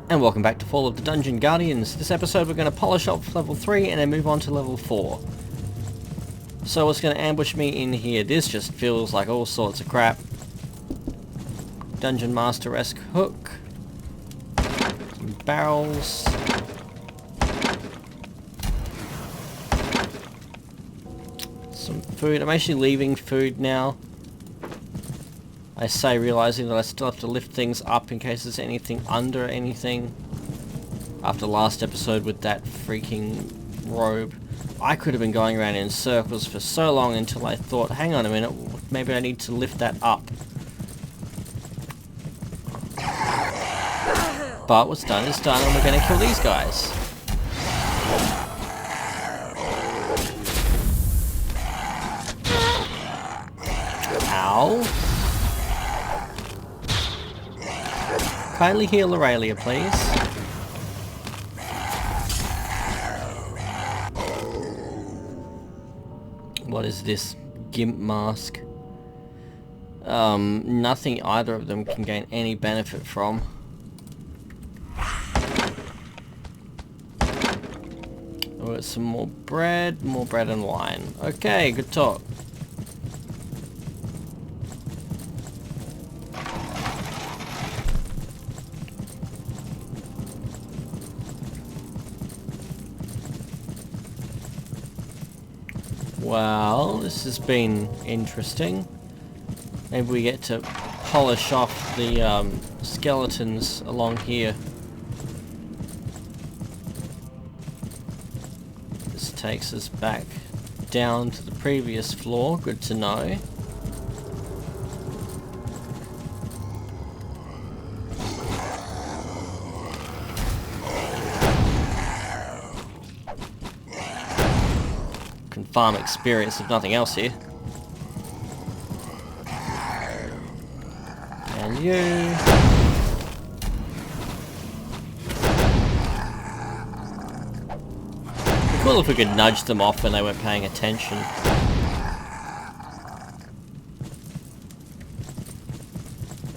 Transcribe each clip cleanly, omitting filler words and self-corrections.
And welcome back to Fall of the Dungeon Guardians. This episode we're going to polish off level 3 and then move on to level 4. So what's going to ambush me in here? This just feels like all sorts of crap. Dungeon Master-esque hook. Some barrels. Some food. I'm actually leaving food now. I say realizing that I still have to lift things up in case there's anything under anything. After last episode with that freaking robe. I could have been going around in circles for so long until I thought, hang on a minute, maybe I need to lift that up. But what's done is done, and we're going to kill these guys. Ow. Kindly heal Aurelia, please. What is this? Gimp mask. Nothing either of them can gain any benefit from. Oh, it's some more bread and wine. Okay, good talk. Well, this has been interesting. Maybe we get to polish off the skeletons along here. This takes us back down to the previous floor. Good to know. Farm experience if nothing else here. And you. Cool if we could nudge them off when they weren't paying attention.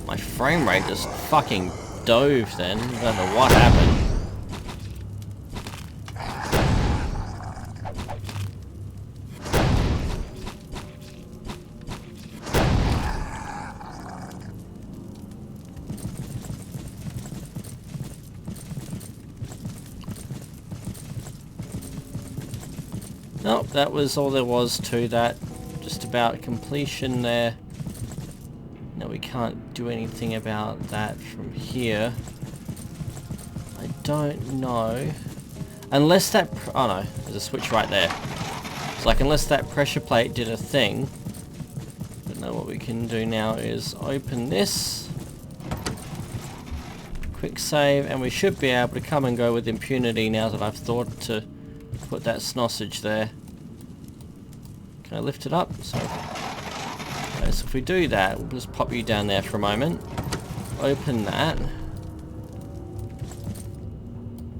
My frame rate just fucking dove then. I don't know what happened. Nope, that was all there was to that. Just about completion there. No, we can't do anything about that from here. I don't know. Unless that... oh no, there's a switch right there. It's like unless that pressure plate did a thing. But no, what we can do now is open this. Quick save, and we should be able to come and go with impunity now that I've thought to put that snossage there. Can I lift it up? So if we do that, we'll just pop you down there for a moment. Open that.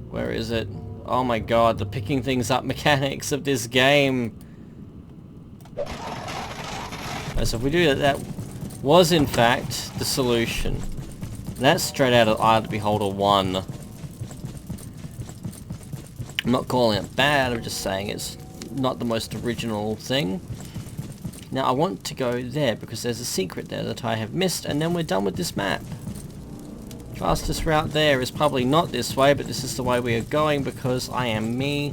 Where is it? Oh my god, the picking things up mechanics of this game. So if we do that, that was in fact the solution. And that's straight out of Eye of the Beholder 1. I'm not calling it bad, I'm just saying it's not the most original thing. Now I want to go there because there's a secret there that I have missed, and then we're done with this map. Fastest route there is probably not this way, but this is the way we are going because I am me.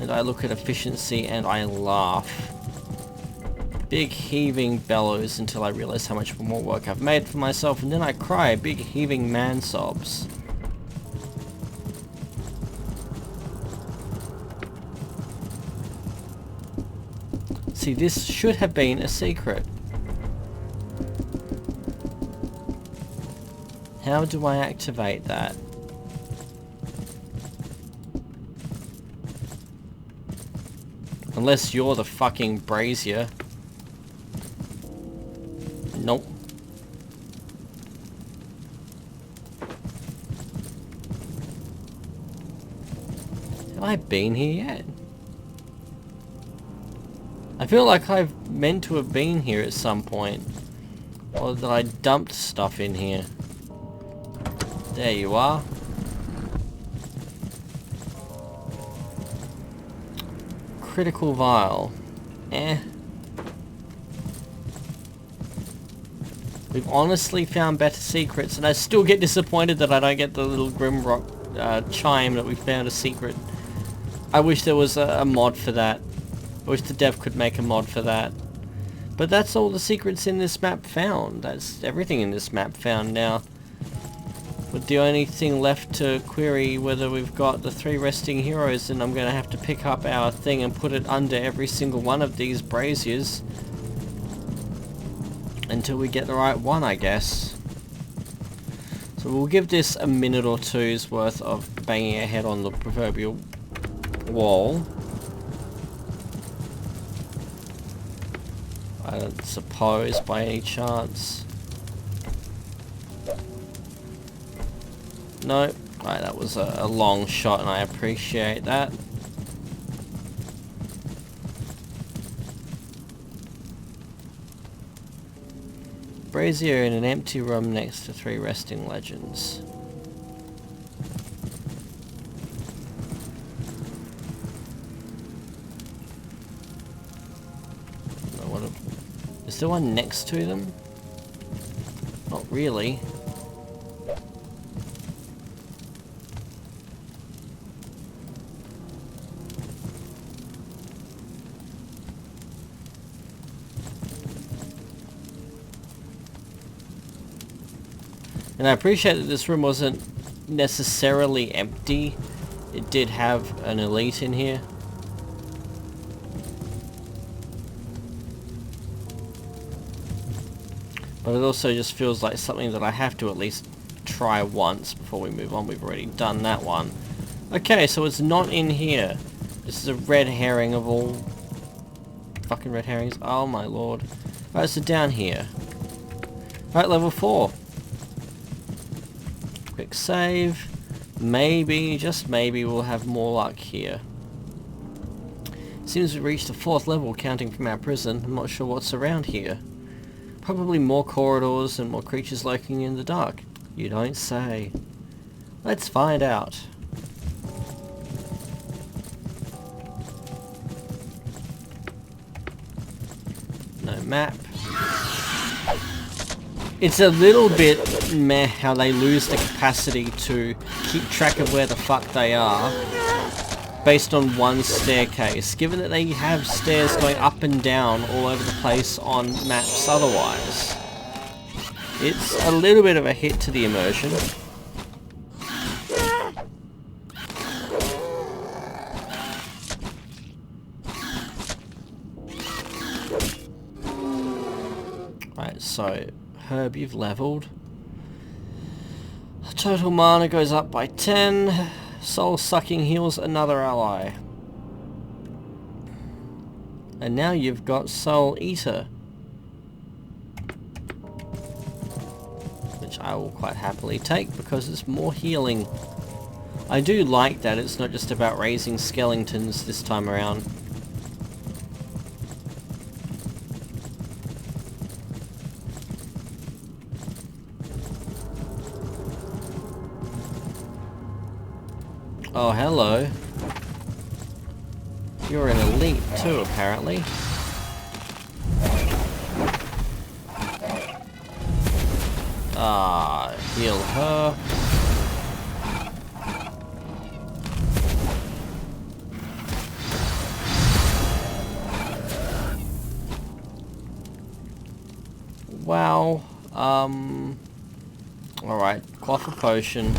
And I look at efficiency and I laugh. Big heaving bellows until I realize how much more work I've made for myself, and then I cry big heaving man sobs. See, this should have been a secret. How do I activate that? Unless you're the fucking brazier. Nope. Have I been here yet? I feel like I've meant to have been here at some point. Or that I dumped stuff in here. There you are. Critical vial. Eh. We've honestly found better secrets, and I still get disappointed that I don't get the little Grimrock chime that we found a secret. I wish there was a mod for that. I wish the dev could make a mod for that. But that's all the secrets in this map found. That's everything in this map found now. But the only thing left to query whether we've got the 3 resting heroes, and I'm going to have to pick up our thing and put it under every single one of these braziers. Until we get the right one, I guess. So we'll give this a minute or two's worth of banging our head on the proverbial wall. I don't suppose, by any chance. No. Right, that was a long shot, and I appreciate that. Brazier in an empty room next to 3 resting legends. Is there one next to them? Not really. And I appreciate that this room wasn't necessarily empty. It did have an elite in here. But it also just feels like something that I have to at least try once before we move on. We've already done that one. Okay, so it's not in here. This is a red herring of all fucking red herrings. Oh my lord. Right, so down here. Right, level 4. Quick save. Maybe, just maybe, we'll have more luck here. Seems we've reached the 4th level counting from our prison. I'm not sure what's around here. Probably more corridors and more creatures lurking in the dark. You don't say. Let's find out. No map. It's a little bit meh how they lose the capacity to keep track of where the fuck they are based on one staircase, given that they have stairs going up and down all over the place on maps otherwise. It's a little bit of a hit to the immersion. Right, so Herb, you've leveled. Total mana goes up by 10. Soul sucking heals another ally. And now you've got Soul Eater, which I will quite happily take because it's more healing. I do like that it's not just about raising skeletons this time around. Oh, hello. You're an elite too, apparently. Ah, heal her. Wow. Alright, quaff a potion.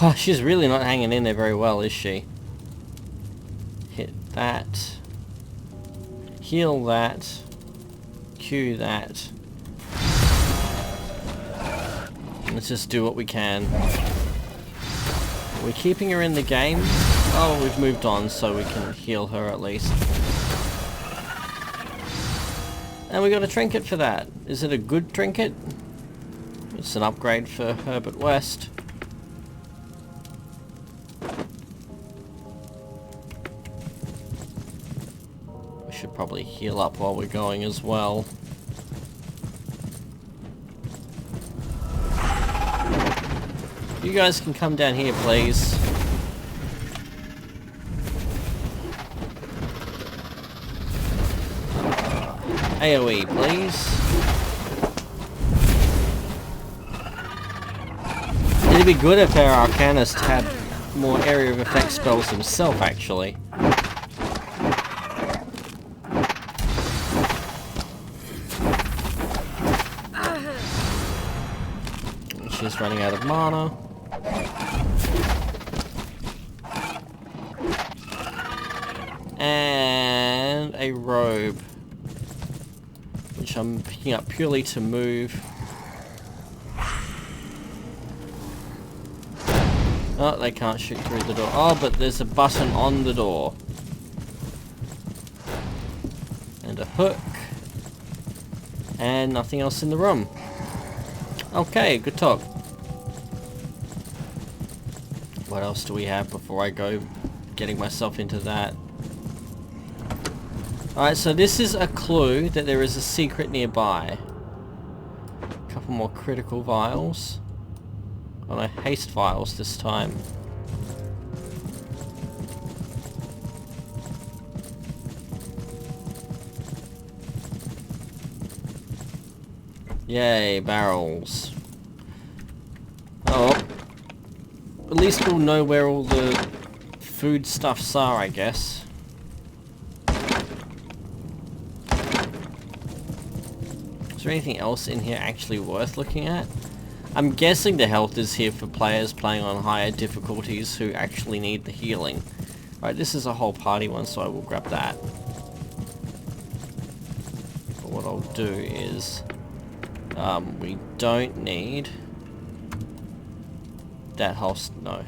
Oh, she's really not hanging in there very well, is she? Hit that. Heal that. Q that. Let's just do what we can. Are we keeping her in the game? Oh, we've moved on so we can heal her at least. And we got a trinket for that. Is it a good trinket? It's an upgrade for Herbert West. should probably heal up while we're going as well. You guys can come down here, please. AoE, please. It'd be good if our Arcanist had more area of effect spells himself, actually. She's running out of mana. And a robe, which I'm picking up purely to move. Oh, they can't shoot through the door. Oh, but there's a button on the door. And a hook. And nothing else in the room. Okay, good talk. What else do we have before I go getting myself into that? Alright, so this is a clue that there is a secret nearby. A couple more critical vials. Oh no, haste vials this time. Yay, barrels. Oh. At least we'll know where all the food stuffs are, I guess. Is there anything else in here actually worth looking at? I'm guessing the health is here for players playing on higher difficulties who actually need the healing. Right, this is a whole party one, so I will grab that. But what I'll do is... we don't need... that whole... no.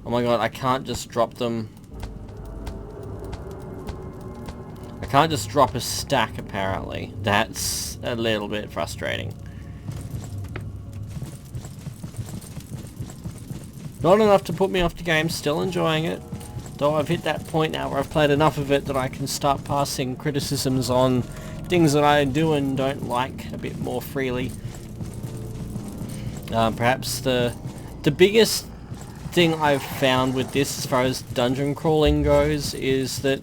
Oh my god, I can't just drop them... I can't just drop a stack, apparently. That's a little bit frustrating. Not enough to put me off the game, still enjoying it. Though I've hit that point now where I've played enough of it that I can start passing criticisms on things that I do and don't like a bit more freely. Perhaps the biggest thing I've found with this as far as dungeon crawling goes is that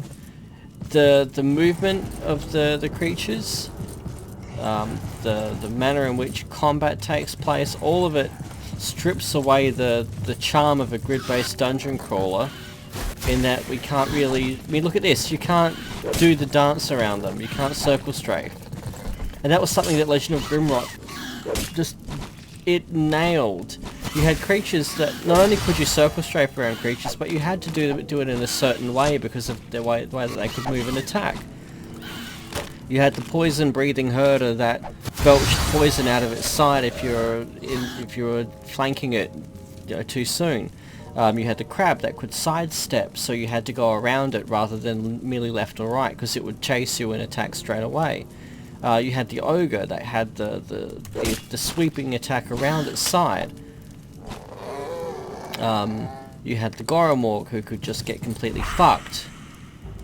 the movement of the creatures, the manner in which combat takes place, all of it strips away the charm of a grid-based dungeon crawler, in that we can't really... I mean, look at this, you can't do the dance around them, you can't circle strafe. And that was something that Legend of Grimrock just... it nailed. You had creatures that not only could you circle strafe around creatures, but you had to do it in a certain way because of the way that they could move and attack. You had the poison breathing herder that belched poison out of its side if you were flanking it, you know, too soon. You had the crab that could sidestep, so you had to go around it rather than merely left or right, because it would chase you and attack straight away. You had the ogre that had the sweeping attack around its side. You had the Goromorg who could just get completely fucked.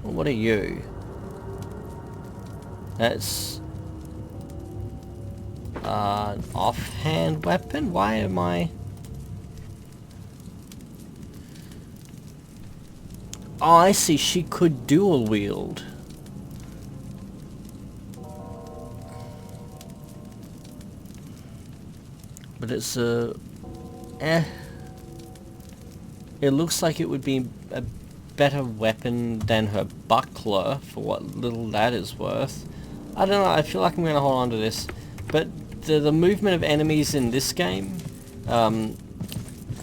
Well, what are you? That's an offhand weapon? Why am I... Oh, I see, she could dual wield. But it's a... It looks like it would be a better weapon than her buckler, for what little that is worth. I don't know, I feel like I'm going to hold on to this. But the movement of enemies in this game,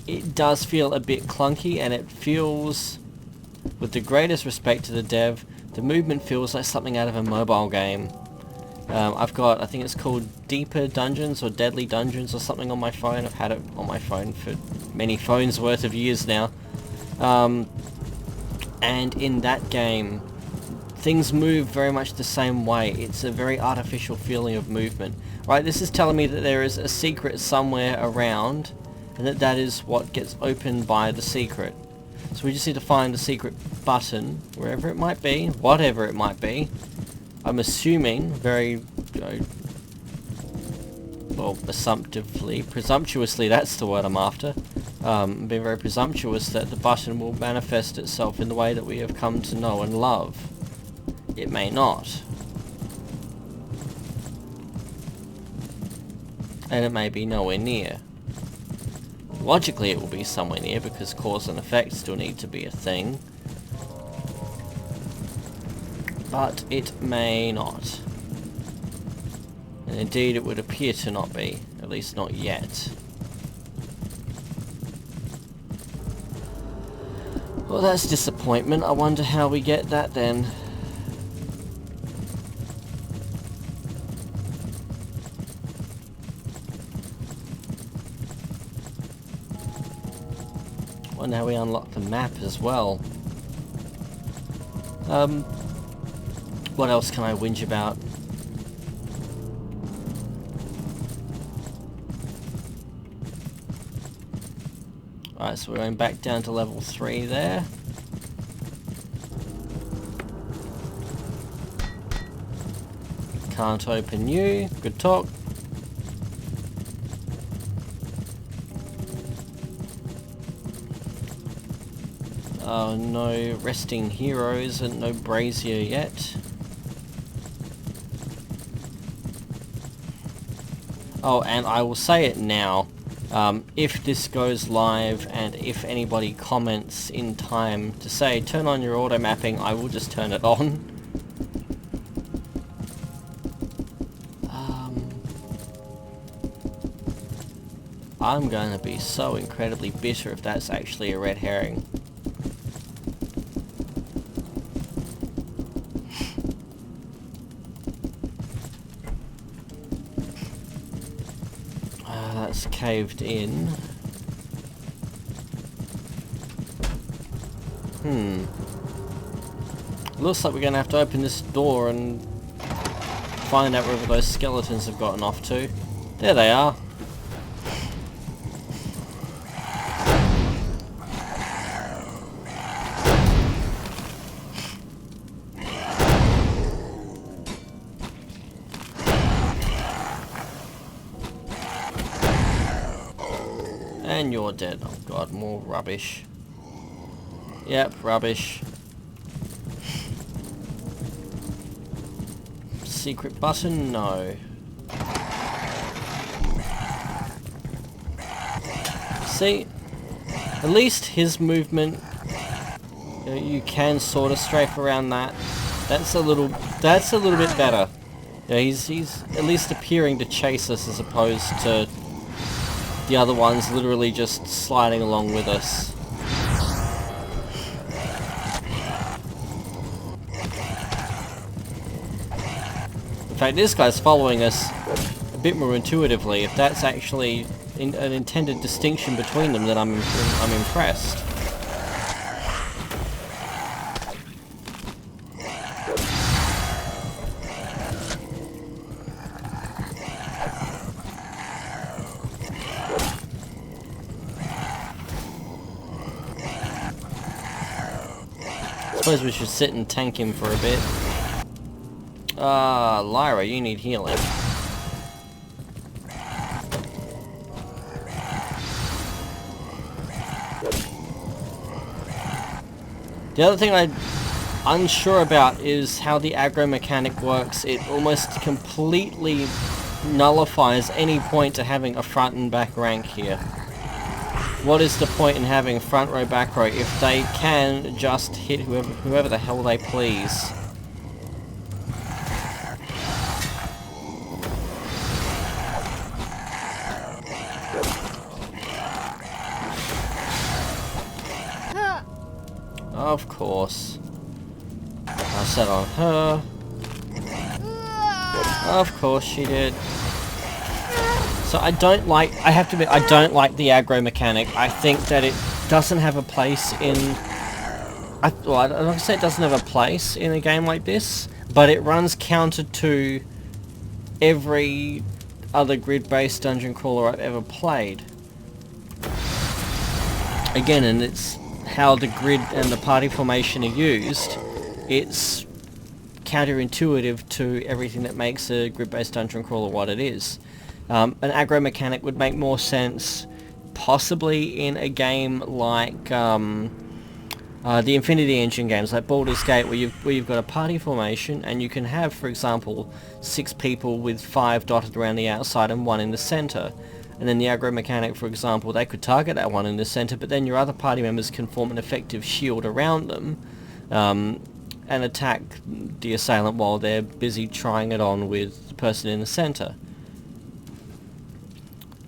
it does feel a bit clunky, and it feels, with the greatest respect to the dev, the movement feels like something out of a mobile game. I've got, I think it's called Deeper Dungeons or Deadly Dungeons or something on my phone. I've had it on my phone for many phones worth of years now. And in that game, things move very much the same way. It's a very artificial feeling of movement. Right, this is telling me that there is a secret somewhere around, and that is what gets opened by the secret. So we just need to find a secret button, wherever it might be, whatever it might be. I'm assuming very, well, presumptuously, that's the word I'm after. Being very presumptuous that the button will manifest itself in the way that we have come to know and love. It may not. And it may be nowhere near. Logically it will be somewhere near because cause and effect still need to be a thing. But it may not. And indeed it would appear to not be, at least not yet. Well, that's disappointment. I wonder how we get that then. Wonder how we unlock the map as well. What else can I whinge about? Alright, so we're going back down to level 3 there. Can't open you. Good talk. Oh, no resting heroes and no brazier yet. Oh, and I will say it now. If this goes live and if anybody comments in time to say turn on your auto mapping, I will just turn it on. I'm going to be so incredibly bitter if that's actually a red herring. That's caved in. Looks like we're going to have to open this door and find out wherever those skeletons have gotten off to. There they are. And you're dead. Oh god, more rubbish. Yep, rubbish. Secret button? No. See? At least his movement, you can sort of strafe around that. That's a little bit better. Yeah, he's at least appearing to chase us as opposed to the other one's literally just sliding along with us. In fact, this guy's following us a bit more intuitively. If that's actually an intended distinction between them, then I'm impressed. I suppose we should sit and tank him for a bit. Lyra, you need healing. The other thing I'm unsure about is how the aggro mechanic works. It almost completely nullifies any point to having a front and back rank here. What is the point in having front row, back row if they can just hit whoever the hell they please? Of course. I set on her. Of course she did. So I have to admit, I don't like the aggro mechanic. I think that it doesn't have a place in... I don't want to say it doesn't have a place in a game like this, but it runs counter to every other grid-based dungeon crawler I've ever played. Again, and it's how the grid and the party formation are used, it's counterintuitive to everything that makes a grid-based dungeon crawler what it is. An aggro mechanic would make more sense possibly in a game like the Infinity Engine games, like Baldur's Gate, where you've got a party formation and you can have, for example, 6 people with 5 dotted around the outside and 1 in the center. And then the aggro mechanic, for example, they could target that 1 in the center, but then your other party members can form an effective shield around them and attack the assailant while they're busy trying it on with the person in the center.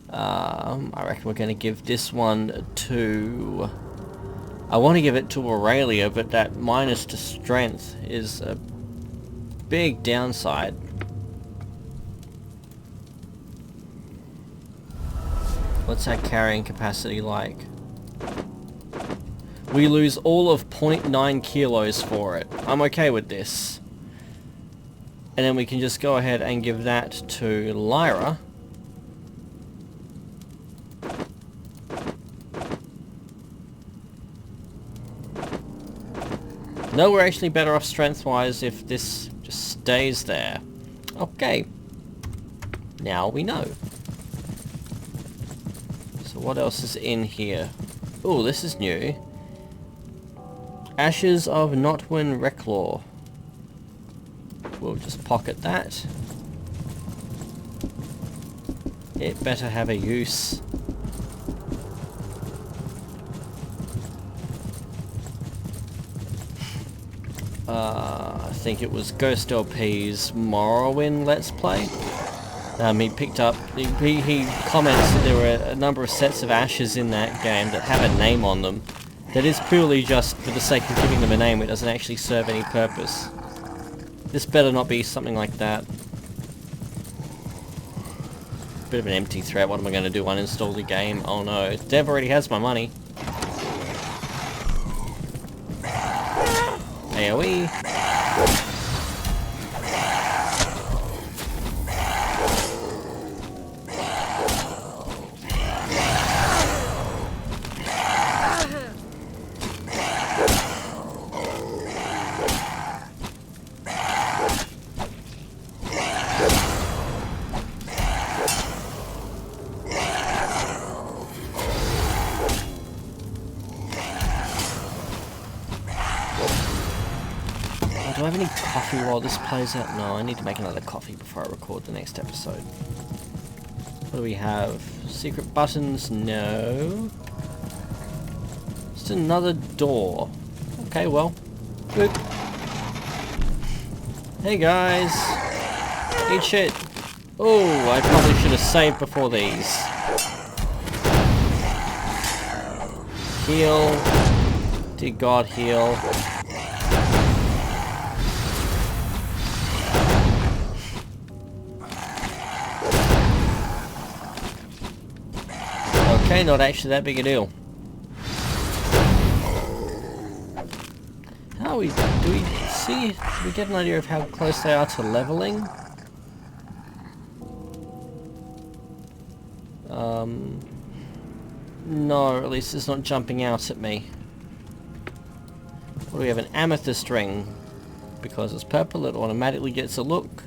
I reckon we're going to give this one to... I want to give it to Aurelia, but that minus to strength is a big downside. What's our carrying capacity like? We lose all of 0.9 kilos for it. I'm okay with this. And then we can just go ahead and give that to Lyra. No, we're actually better off strength-wise if this just stays there. Okay. Now we know. So what else is in here? Oh, this is new. Ashes of Notwin Reclaw. We'll just pocket that. It better have a use. I think it was Ghost LP's Morrowind Let's Play. He picked up, he comments that there were a number of sets of ashes in that game that have a name on them. That is purely just for the sake of giving them a name, it doesn't actually serve any purpose. This better not be something like that. Bit of an empty threat, what am I going to do, uninstall the game? Oh no, Dev already has my money. AoE. Do I have any coffee while this plays out? No, I need to make another coffee before I record the next episode. What do we have? Secret buttons? No. Just another door. Okay, well. Boop. Hey guys! Eat shit! Oh, I probably should have saved before these. Heal. Dear God, heal. Okay, not actually that big a deal. How do we see? Do we get an idea of how close they are to leveling? No, at least it's not jumping out at me. What do we have? An amethyst ring. Because it's purple, it automatically gets a look.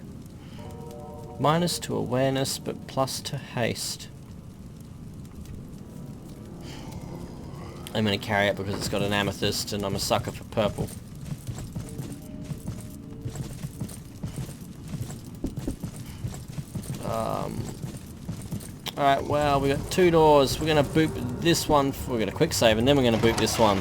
Minus to awareness, but plus to haste. I'm going to carry it because it's got an amethyst and I'm a sucker for purple. Alright, well, we got 2 doors. We're going to boop this one. We're going to quick save and then we're going to boop this one.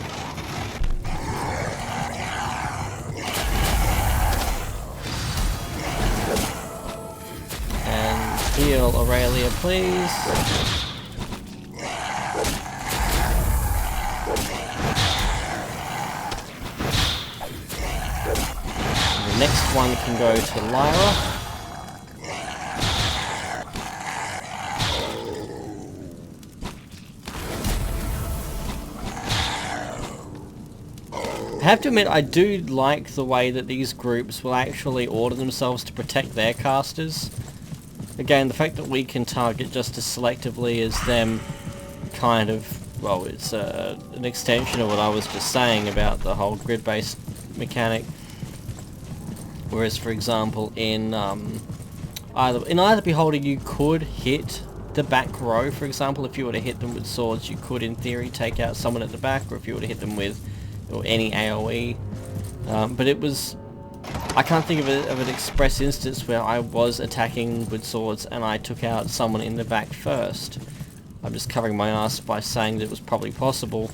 And heal Aurelia, please. Next one can go to Lyra. I have to admit, I do like the way that these groups will actually order themselves to protect their casters. Again, the fact that we can target just as selectively as them kind of well, it's an extension of what I was just saying about the whole grid-based mechanic. Whereas, for example, in either Beholder, you could hit the back row. For example, if you were to hit them with swords, you could, in theory, take out someone at the back, or if you were to hit them with any AoE. But it was... I can't think of an express instance where I was attacking with swords and I took out someone in the back first. I'm just covering my ass by saying that it was probably possible,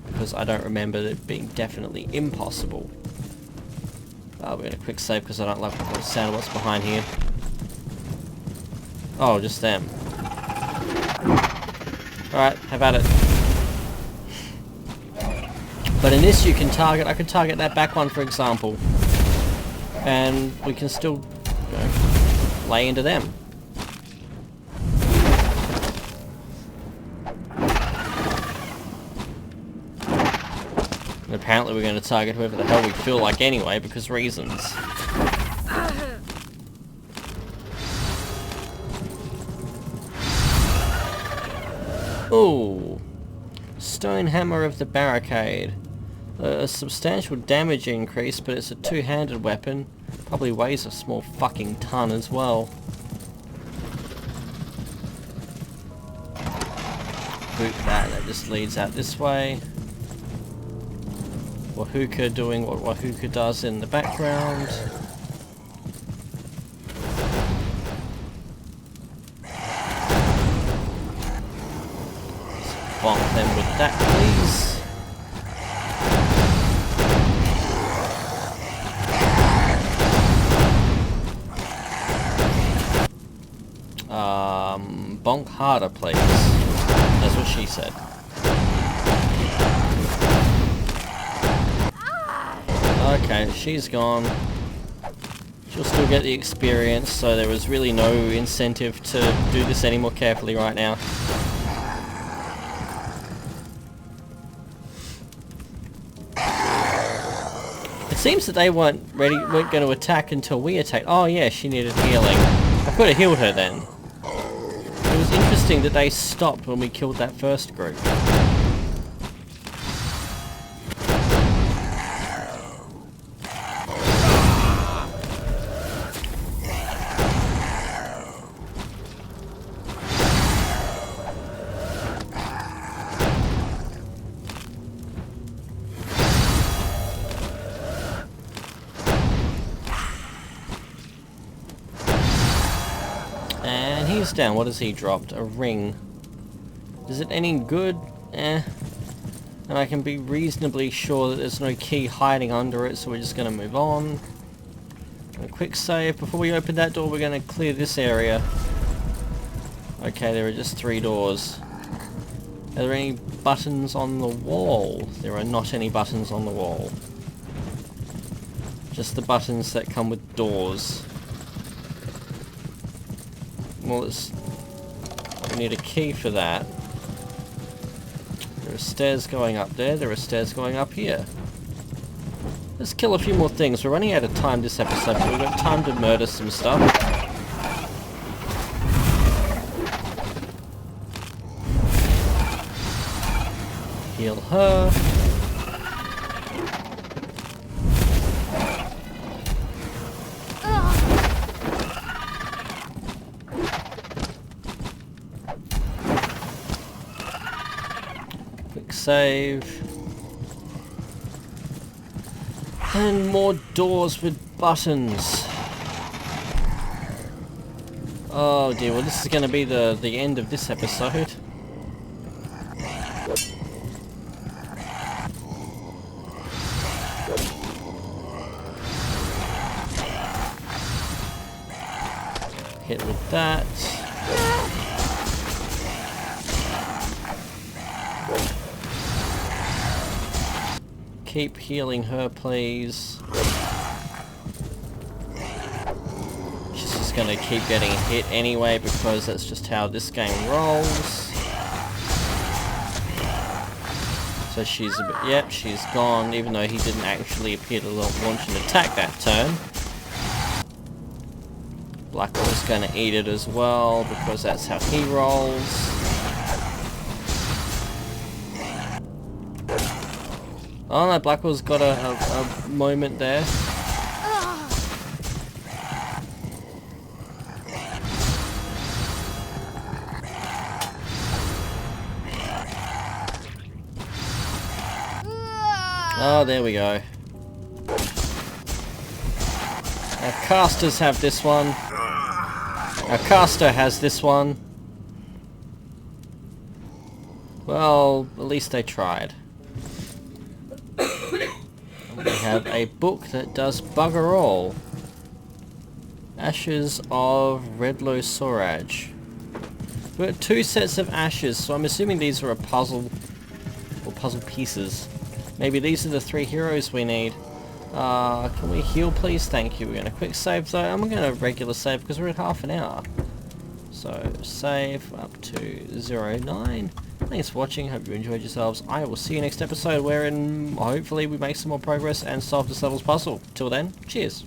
because I don't remember it being definitely impossible. We're going to quick save because I don't like the sound of what's behind here. Oh, just them. Alright, have at it. But in this you can target, I could target that back one, for example. And we can still, you know, lay into them. And apparently we're going to target whoever the hell we feel like anyway, because reasons. Ooh. Stone Hammer of the Barricade. A substantial damage increase, but it's a two-handed weapon. Probably weighs a small fucking ton as well. Boot that just leads out this way. Wahuka doing what Wahuka does in the background. Bonk them with that, please. Bonk harder, please. That's what she said. Okay, she's gone. She'll still get the experience, so there was really no incentive to do this any more carefully right now. It seems that they weren't going to attack until we attacked. Oh yeah, she needed healing. I could have healed her then. It was interesting that they stopped when we killed that first group. And he's down. What has he dropped? A ring. Is it any good? Eh. And I can be reasonably sure that there's no key hiding under it, so we're just going to move on. A quick save. Before we open that door, we're going to clear this area. Okay, there are just 3 doors. Are there any buttons on the wall? There are not any buttons on the wall. Just the buttons that come with doors. Well, we need a key for that. There are stairs going up there. There are stairs going up here. Let's kill a few more things. We're running out of time this episode, but we've got time to murder some stuff. Heal her. Save. And more doors with buttons. Oh dear, well this is going to be the end of this episode. Hit with that. Keep healing her, please. She's just gonna keep getting hit anyway, because that's just how this game rolls. So she's a bit... Yep, she's gone, even though he didn't actually appear to launch an attack that turn. Blackwell's gonna eat it as well, because that's how he rolls. Oh no, Blackwell's got a moment there. Oh, there we go. Our casters have this one. Our caster has this one. Well, at least they tried. And we have a book that does bugger all. Ashes of Redlow Soraj. We've got 2 sets of ashes, so I'm assuming these are a puzzle, or puzzle pieces. Maybe these are the 3 heroes we need. Can we heal please? Thank you. We're going to quick save though. I'm going to regular save because we're at half an hour. So save up to 09. Thanks for watching. Hope you enjoyed yourselves. I will see you next episode wherein hopefully we make some more progress and solve this level's puzzle. Till then, cheers.